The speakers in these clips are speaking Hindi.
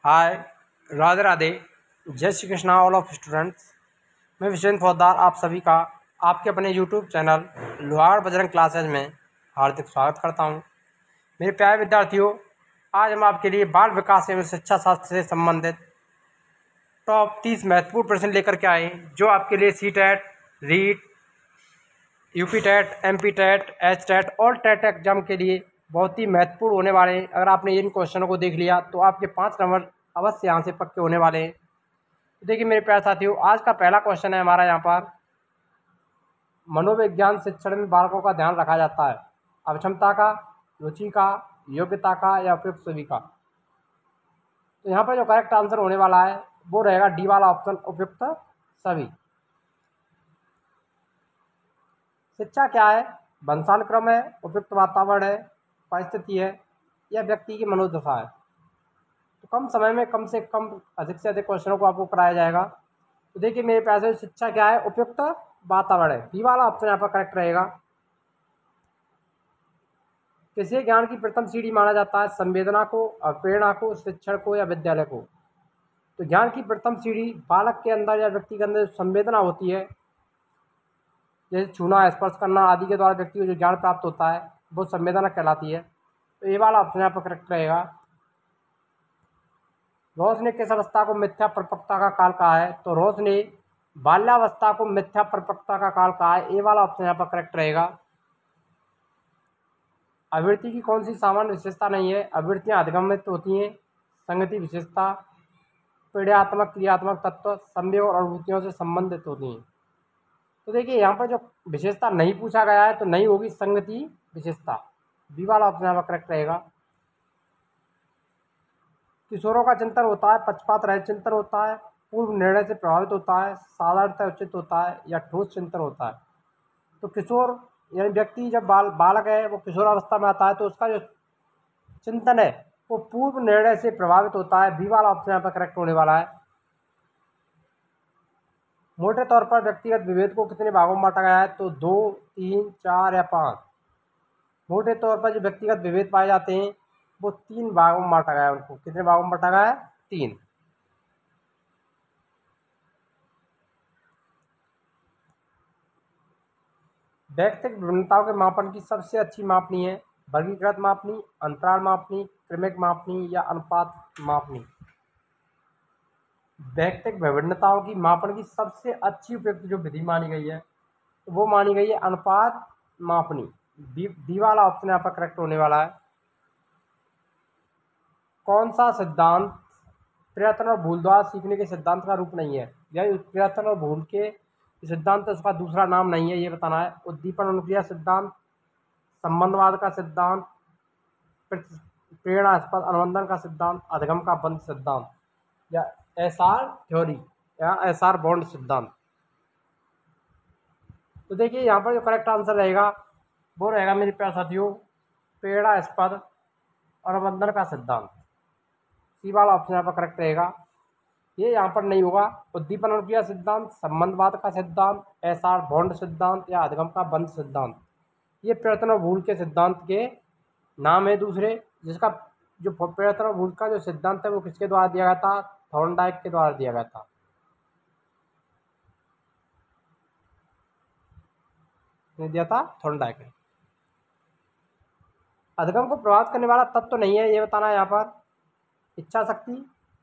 हाय, राधे राधे। जय Shri Krishna all of students. मैं विश्वेंद्र फौजदार आप सभी का आपके अपने यूट्यूब चैनल लोहार बजरंग क्लासेज में हार्दिक स्वागत करता हूं। मेरे प्यारे विद्यार्थियों, आज हम आपके लिए बाल विकास एवं शिक्षा शास्त्र से संबंधित टॉप 30 महत्वपूर्ण प्रश्न लेकर के आए, जो आपके लिए C TET, REET, UP TET, MP TET, H TET और टेट एग्जाम के लिए बहुत ही महत्वपूर्ण होने वाले हैं। अगर आपने इन क्वेश्चनों को देख लिया तो आपके 5 नंबर अवश्य यहाँ से पक्के होने वाले हैं। तो देखिए मेरे प्यारे साथियों, आज का पहला क्वेश्चन है हमारा यहाँ पर, मनोविज्ञान शिक्षण में बालकों का ध्यान रखा जाता है अक्षमता का, रुचि का, योग्यता का या उपयुक्त सभी का। तो यहाँ पर जो करेक्ट आंसर होने वाला है वो रहेगा डी वाला ऑप्शन, उपयुक्त सभी। शिक्षा क्या है? वंशानुक्रम है, उपयुक्त वातावरण है, परिस्थिति है या व्यक्ति की मनोदशा है। तो कम समय में कम से कम अधिक से अधिक क्वेश्चनों को आपको कराया जाएगा। तो देखिए मेरे प्यारे से शिक्षा क्या है? उपयुक्त वातावरण है। बी वाला ऑप्शन यहाँ पर करेक्ट रहेगा। किसी ज्ञान की प्रथम सीढ़ी माना जाता है? संवेदना को, प्रेरणा को, शिक्षण को या विद्यालय को। तो ज्ञान की प्रथम सीढ़ी बालक के अंदर या व्यक्ति के अंदर संवेदना होती है, जैसे छूना, स्पर्श करना आदि के द्वारा व्यक्ति को जो ज्ञान प्राप्त होता है वो संवेदना कहलाती है। तो ये वाला ऑप्शन यहाँ पर करेक्ट रहेगा। रोज ने किस अवस्था को मिथ्या परिपक्वता का काल कहा है? तो रोज ने बाल्यावस्था को मिथ्या परिपक्वता का काल कहा है। ए वाला ऑप्शन यहाँ पर करेक्ट रहेगा। आवृत्ति की कौन सी सामान्य विशेषता नहीं है? आवृत्तियाँ अधिगमित होती हैं, संगति विशेषता, पीड़ात्मक क्रियात्मक तत्व, संवेग और अनुभूतियों से संबंधित होती हैं। तो देखिए यहाँ पर जो विशेषता नहीं पूछा गया है तो नहीं होगी संगति विशेषता। बी वाला ऑप्शन यहाँ पर करेक्ट रहेगा। किशोरों का चिंतन होता है, पक्षपात रहित चिंतन होता है, पूर्व निर्णय से प्रभावित होता है, साधारणता उचित होता है या ठोस चिंतन होता है। तो किशोर यानी व्यक्ति जब बालक है, वो किशोरावस्था में आता है तो उसका जो चिंतन है वो पूर्व निर्णय से प्रभावित होता है। बी वाला ऑप्शन यहाँ पर करेक्ट होने वाला है। मोटे तौर पर व्यक्तिगत विभेद को कितने भागों में बांटा गया है? तो 2, 3, 4 या 5। मोटे तौर पर जो व्यक्तिगत विभेद पाए जाते हैं वो 3 भागों में बांटा गया है। उनको कितने भागों में बांटा गया है? 3। व्यक्तिगत विभिन्नताओं के मापन की सबसे अच्छी मापनी है? वर्गीकृत मापनी, अंतराल मापनी, क्रमिक मापनी या अनुपात मापनी। व्यक्तिगत विभिन्नताओं की मापन की सबसे अच्छी उपयुक्त जो विधि मानी गई है तो वो मानी गई है अनुपात मापनी। डी वाला ऑप्शन यहाँ पर करेक्ट होने वाला है। कौन सा सिद्धांत प्रयत्न और भूल द्वारा सीखने के सिद्धांत का रूप नहीं है? यानी प्रयत्न और भूल के सिद्धांत उसका दूसरा नाम नहीं है, ये बताना है। उद्दीपन अनुक्रिया सिद्धांत, संबंधवाद का सिद्धांत, प्रेरणास्पद अनुबंधन का सिद्धांत, अधिगम का बंध सिद्धांत या एसआर थ्योरी या एसआर बॉन्ड सिद्धांत। तो देखिए यहाँ पर जो करेक्ट आंसर रहेगा वो रहेगा मेरे प्यारे साथियों प्रेरणास्पद अनुबंधन का सिद्धांत। सी वाला ऑप्शन यहाँ पर करेक्ट रहेगा। ये यहाँ पर नहीं होगा। उद्दीपन अनुक्रिया सिद्धांत, संबंधवाद का सिद्धांत, एसआर बॉन्ड सिद्धांत या अधिगम का बंध सिद्धांत, ये प्रयत्न और भूल के सिद्धांत के नाम है दूसरे। जिसका जो प्रयत्न और भूल का जो सिद्धांत है वो किसके द्वारा दिया गया था? थॉर्नडाइक के द्वारा दिया गया था। दिया था थॉर्नडाइक ने। अधिगम को प्रभावित करने वाला तत्व तो नहीं है, ये बताना है यहाँ पर। इच्छा शक्ति,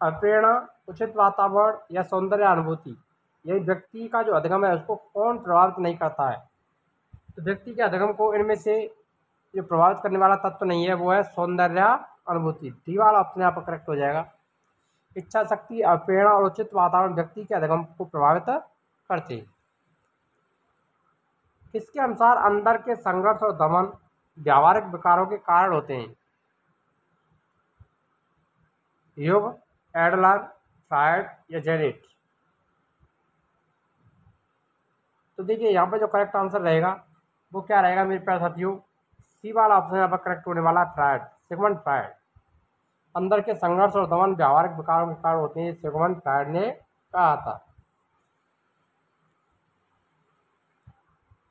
प्रेरणा, उचित वातावरण या सौंदर्य अनुभूति। यही व्यक्ति का जो अधिगम है उसको कौन प्रभावित नहीं करता है? तो व्यक्ति के अधिगम को इनमें से जो प्रभावित करने वाला तत्व नहीं है वो है सौंदर्य अनुभूति। डी वाला ऑप्शन यहाँ पर करेक्ट हो जाएगा। इच्छा शक्ति, प्रेरणा और उचित वातावरण व्यक्ति के अधिगम को प्रभावित करते हैं। किसके अनुसार अंदर के संघर्ष और दमन व्यावहारिक विकारों के कारण होते हैं? ह्यूम, एडलर, फ्रायड या जेनेट। तो देखिए यहाँ पर जो करेक्ट आंसर रहेगा वो क्या रहेगा मेरे प्यारे साथियों? सी वाला ऑप्शन यहाँ पर करेक्ट होने वाला है, फ्रायड, सिगमंड फ्रायड। अंदर के संघर्ष और दमन व्यावहारिक विकारों के कारण होते हैं, सिगमंड फ्रायड ने कहा था।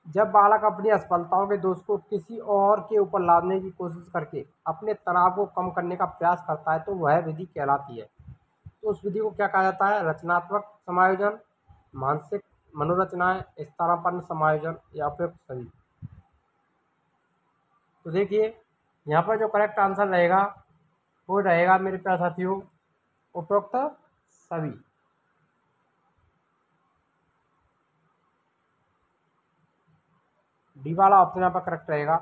जब बालक अपनी असफलताओं के दोष को किसी और के ऊपर लादने की कोशिश करके अपने तनाव को कम करने का प्रयास करता है तो वह विधि कहलाती है। तो उस विधि को क्या कहा जाता है? रचनात्मक समायोजन, मानसिक मनोरचनाएं, स्थानापन्न समायोजन या उपयुक्त सभी। तो देखिए यहाँ पर जो करेक्ट आंसर रहेगा वो रहेगा मेरे प्यारे साथियों उपयुक्त सभी। डी वाला ऑप्शन यहाँ पर करेक्ट रहेगा।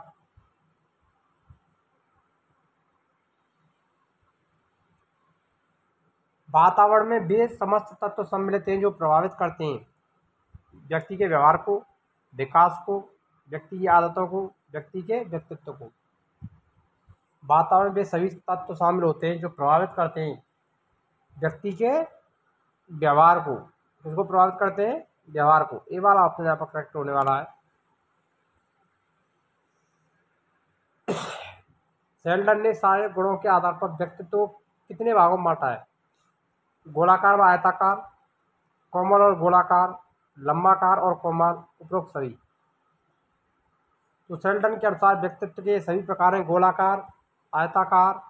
वातावरण में वे समस्त तत्व सम्मिलित हैं जो प्रभावित करते हैं व्यक्ति के व्यवहार को, विकास को, व्यक्ति की आदतों को, व्यक्ति के व्यक्तित्व को। वातावरण में सभी तत्व शामिल होते हैं जो प्रभावित करते हैं व्यक्ति के व्यवहार को। किसको प्रभावित करते हैं? व्यवहार को। ये वाला ऑप्शन यहाँ पर करेक्ट होने वाला है। शेल्डन ने सारे गुणों के आधार पर व्यक्तित्व कितने भागों में बांटा है? गोलाकार व आयताकार, कोमल और गोलाकार, लंबाकार और कोमल, उपरोक्त सभी। तो शेल्डन के अनुसार व्यक्तित्व के सभी प्रकार हैं गोलाकार, आयताकार,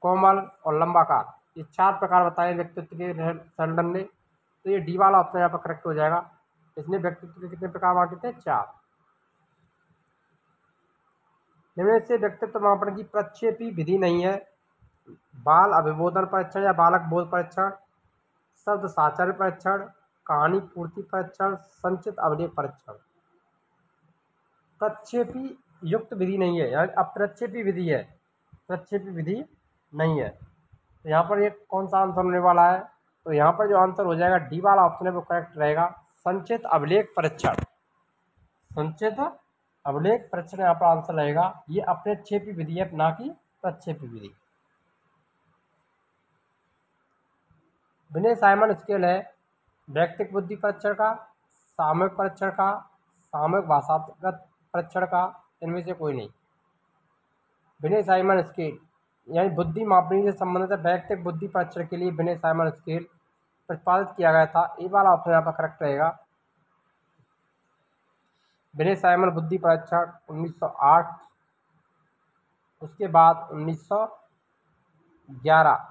कोमल और लंबाकार। ये 4 प्रकार बताए व्यक्तित्व के शेल्डन ने। तो ये डी वाला ऑप्शन यहाँ पर करेक्ट हो जाएगा। इसने व्यक्तित्व के कितने प्रकार बांटे थे? 4। निम्न से व्यक्तित्व मापन की प्रक्षेपी विधि नहीं है। बाल अभिबोधन परीक्षण या बालक बोध परीक्षण, शब्द साचर्य परीक्षण, कहानी पूर्ति परीक्षण, संचित अभिलेख परीक्षण। प्रक्षेपी युक्त विधि नहीं है, यानी अप्रक्षेपी विधि है, प्रक्षेपी विधि नहीं है। तो यहाँ पर ये कौन सा आंसर होने वाला है? तो यहाँ पर जो आंसर हो जाएगा डी वाला ऑप्शन है वो करेक्ट रहेगा, संचित अभिलेख परीक्षण। संचित अभिलेख परीक्षण यहाँ पर आंसर रहेगा। ये अप्रक्षेपी विधि है, ना कि प्रक्षेपी विधि। विनय साइमन स्केल है व्यक्तिक बुद्धि परीक्षण का, सामूहिक परीक्षण का, सामूहिक भाषागत परीक्षण का, इनमें से कोई नहीं। विनय साइमन स्केल यानी बुद्धि मापनी से संबंधित वैयक्तिक बुद्धि परीक्षण के लिए विनय साइमन स्केल प्रतिपादित किया गया था। ये वाला ऑप्शन यहाँ पर करेक्ट रहेगा। विनय साइमन बुद्धि परीक्षण 1908, उसके बाद 1911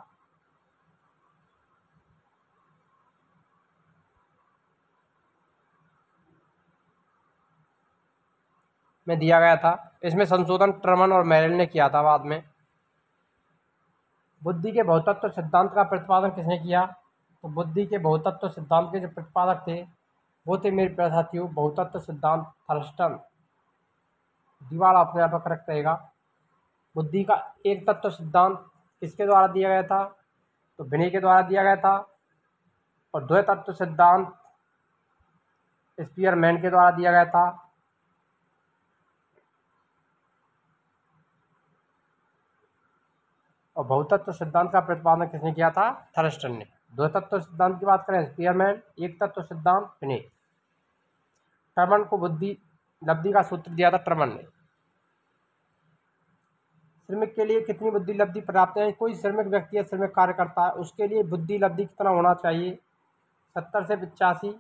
में दिया गया था। इसमें संशोधन टर्मन और मेरिल ने किया था बाद में। बुद्धि के बहुतत्व सिद्धांत का प्रतिपादन किसने किया? तो बुद्धि के बहुतत्व सिद्धांत के जो प्रतिपादक थे वो थे मेरे प्यारे साथियों बहुतत्व सिद्धांत थर्स्टन। दीवार अपने यहाँ पर करेक्ट रहेगा। बुद्धि का एक तत्व सिद्धांत किसके द्वारा दिया गया था? तो विनय के द्वारा दिया गया था। और द्वय तत्व सिद्धांत स्पीयरमैन के द्वारा दिया गया था। और बहुतत्व सिद्धांत का प्रतिपादन किसने किया था? थर्स्टन ने। द्वय तत्व सिद्धांत की बात करें स्पीयरमैन, एक तत्व सिद्धांत विनय। टर्मन को बुद्धि लब्धि का सूत्र दिया था टर्मन ने। श्रमिक के लिए कितनी बुद्धि लब्धि पर्याप्त है? कोई श्रमिक व्यक्ति या श्रमिक कार्य करता है उसके लिए बुद्धि लब्धि कितना होना चाहिए? 70 से 85,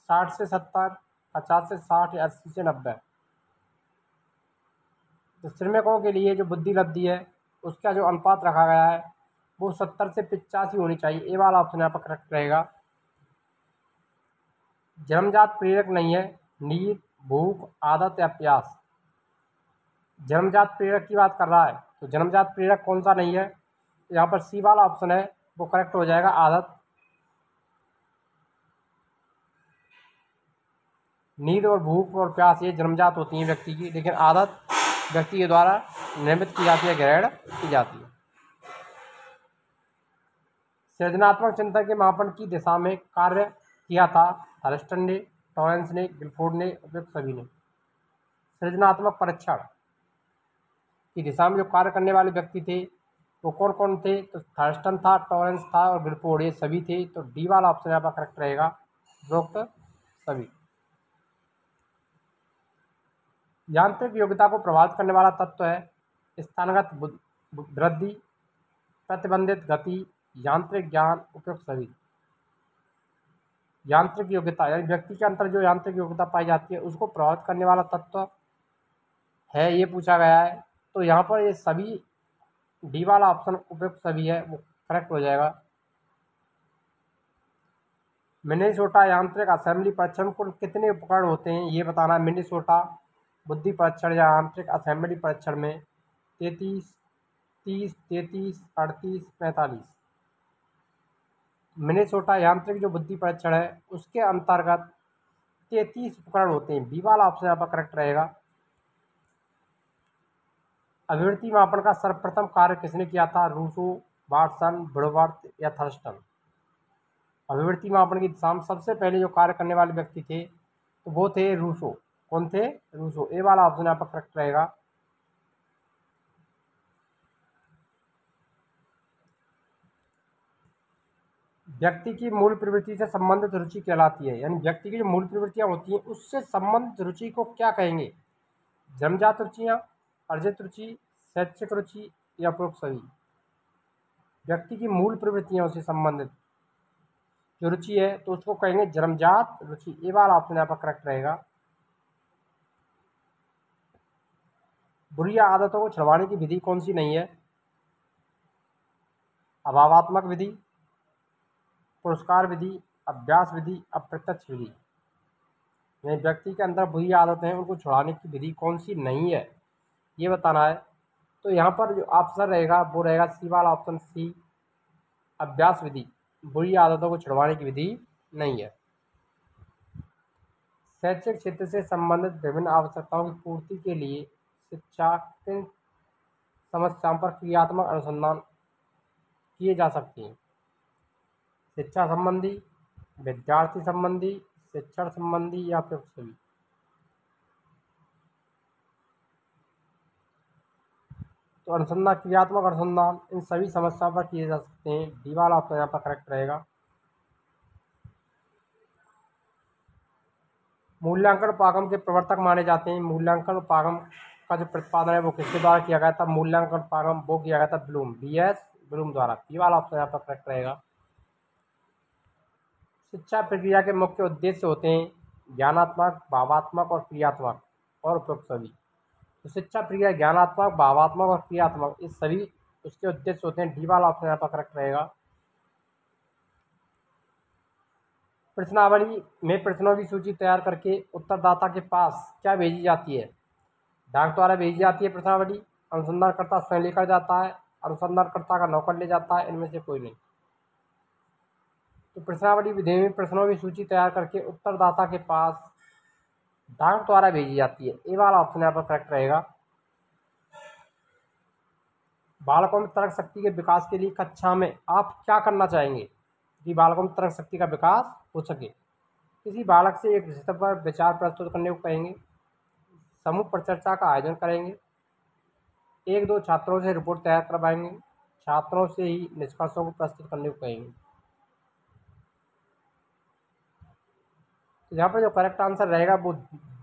60 से 70, 50 से 60 या 80 से 90। तो श्रमिकों के लिए जो बुद्धि लब्धि है उसका जो अनुपात रखा गया है वो 70 से 85 होनी चाहिए। ये वाला ऑप्शन यहाँ पर करेक्ट रहेगा। जन्मजात प्रेरक नहीं है, नींद, भूख, आदत या प्यास। जन्मजात प्रेरक की बात कर रहा है तो जन्मजात प्रेरक कौन सा नहीं है? तो यहाँ पर सी वाला ऑप्शन है वो करेक्ट हो जाएगा, आदत। नींद और भूख और प्यास ये जन्मजात होती हैं व्यक्ति की, लेकिन आदत व्यक्ति के द्वारा निर्मित की जाती है, ग्रहण की जाती है। सृजनात्मक चिंतन के मापन की दिशा में कार्य किया था थर्स्टन ने, टॉरेंस ने, गिलफोर्ड ने, उपयुक्त सभी ने। सृजनात्मक परीक्षण की दिशा में जो कार्य करने वाले व्यक्ति थे वो कौन कौन थे? तो थर्स्टन था, टॉरेंस था और गिलफोर्ड, ये सभी थे। तो डी वाला ऑप्शन यहाँ पर करेक्ट रहेगा, उपयुक्त सभी। यांत्रिक योग्यता को प्रभावित करने वाला तत्व है स्थानगत वृद्धि, प्रतिबंधित गति, यांत्रिक ज्ञान, उपयुक्त सभी। यांत्रिक योग्यता यानी व्यक्ति के अंतर जो यांत्रिक योग्यता पाई जाती है उसको प्रभावित करने वाला तत्व है, ये पूछा गया है। तो यहाँ पर ये सभी डी वाला ऑप्शन उपयुक्त सभी है वो करेक्ट हो जाएगा। मिनेसोटा यांत्रिक असेंबली परीक्षण में कुल कितने उपकरण होते हैं ये बताना है। मिनेसोटा बुद्धि परीक्षण या यांत्रिक असेंबली परीक्षण में 33, 30, 33, 38, 45। मिनेसोटा यांत्रिक जो बुद्धि परीक्षण है उसके अंतर्गत 33 उपकरण होते हैं। बी वाला ऑप्शन यहाँ पर करेक्ट रहेगा। अभिवृत्ति मापन का सर्वप्रथम कार्य किसने किया था? रूसो, वाटसन, वुडवर्थ या थर्स्टन। अभिवृत्ति मापन की दिशा में सबसे पहले जो कार्य करने वाले व्यक्ति थे तो वो थे रूसो। कौन थे? रूसो। ए वाला ऑप्शन यहाँ पर करेक्ट रहेगा। व्यक्ति की मूल प्रवृत्ति से संबंधित रुचि कहलाती है, यानी व्यक्ति की जो मूल प्रवृत्तियां होती हैं उससे संबंधित रुचि को क्या कहेंगे? जन्मजात रुचियां, अर्जित रुचि, शैक्षिक रुचि या उपरोक्त सभी। व्यक्ति की मूल प्रवृत्तियों से संबंधित जो रुचि है तो उसको कहेंगे जन्मजात रुचि। ए वाला ऑप्शन यहाँ पर करेक्ट रहेगा। बुरी आदतों को छुड़वाने की विधि कौन सी नहीं है? अभावात्मक विधि, पुरस्कार विधि, अभ्यास विधि, अप्रत्यक्ष विधि। यानी व्यक्ति के अंदर बुरी आदतें हैं उनको छुड़ाने की विधि कौन सी नहीं है ये बताना है। तो यहाँ पर जो ऑप्शन रहेगा वो रहेगा सी वाला ऑप्शन, सी, अभ्यास विधि। बुरी आदतों को छुड़वाने की विधि नहीं है। शैक्षिक क्षेत्र से संबंधित विभिन्न आवश्यकताओं की पूर्ति के लिए शिक्षा किन समस्याओं पर क्रियात्मक अनुसंधान किए जा सकते हैं? शिक्षा संबंधी, विद्यार्थी संबंधी, शिक्षण संबंधी या फिर सभी। तो अनुसंधान, क्रियात्मक अनुसंधान इन सभी समस्याओं पर किए जा सकते हैं। डी वाला ऑप्शन यहाँ पर करेक्ट रहेगा। मूल्यांकन उपागम के प्रवर्तक माने जाते हैं। मूल्यांकन उपागम का जो प्रतिपादन है वो किसके द्वारा किया गया था? मूल्यांकन उपागम वो किया गया था ब्लूम, BS ब्लूम द्वारा। पी वाला ऑप्शन यहाँ पर करेक्ट रहेगा। शिक्षा प्रक्रिया के मुख्य उद्देश्य होते हैं ज्ञानात्मक, भावात्मक और क्रियात्मक और उपरोक्त सभी। तो शिक्षा प्रक्रिया ज्ञानात्मक, भावात्मक और क्रियात्मक इस सभी उसके उद्देश्य होते हैं। डी वाला ऑप्शन यहाँ पर करेक्ट रहेगा। प्रश्नावली में प्रश्नों की सूची तैयार करके उत्तरदाता के पास क्या भेजी जाती है? डाक द्वारा भेजी जाती है प्रश्नावली, अनुसंधानकर्ता स्वयं लेकर जाता है, अनुसंधानकर्ता का नौकर ले जाता है, इनमें से कोई नहीं। तो प्रश्नावली विधि में प्रश्नों की सूची तैयार करके उत्तरदाता के पास डाक द्वारा भेजी जाती है। ए वाला ऑप्शन यहाँ पर करेक्ट रहेगा। बालकों में तर्क शक्ति के विकास के लिए कक्षा में आप क्या करना चाहेंगे कि बालकों में तर्क शक्ति का विकास हो सके? किसी बालक से एक विषय पर विचार प्रस्तुत करने को कहेंगे, समूह परिचर्चा का आयोजन करेंगे, 1-2 छात्रों से रिपोर्ट तैयार करवाएंगे, छात्रों से ही निष्कर्षों को प्रस्तुत करने को कहेंगे। तो यहाँ पर जो करेक्ट आंसर रहेगा वो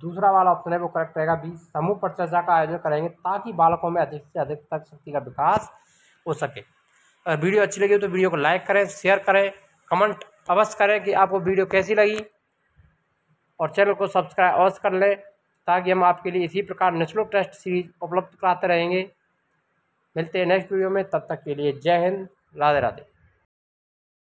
दूसरा वाला ऑप्शन है, वो करेक्ट रहेगा बी, समूह परिचर्चा का आयोजन करेंगे ताकि बालकों में अधिक से अधिक तर्क शक्ति का विकास हो सके। अगर वीडियो अच्छी लगी तो वीडियो को लाइक करें, शेयर करें, कमेंट अवश्य करें कि आपको वीडियो कैसी लगी और चैनल को सब्सक्राइब अवश्य कर लें ताकि हम आपके लिए इसी प्रकार नेचुरल टेस्ट सीरीज उपलब्ध कराते रहेंगे। मिलते हैं नेक्स्ट वीडियो में, तब तक के लिए जय हिंद, राधे राधे।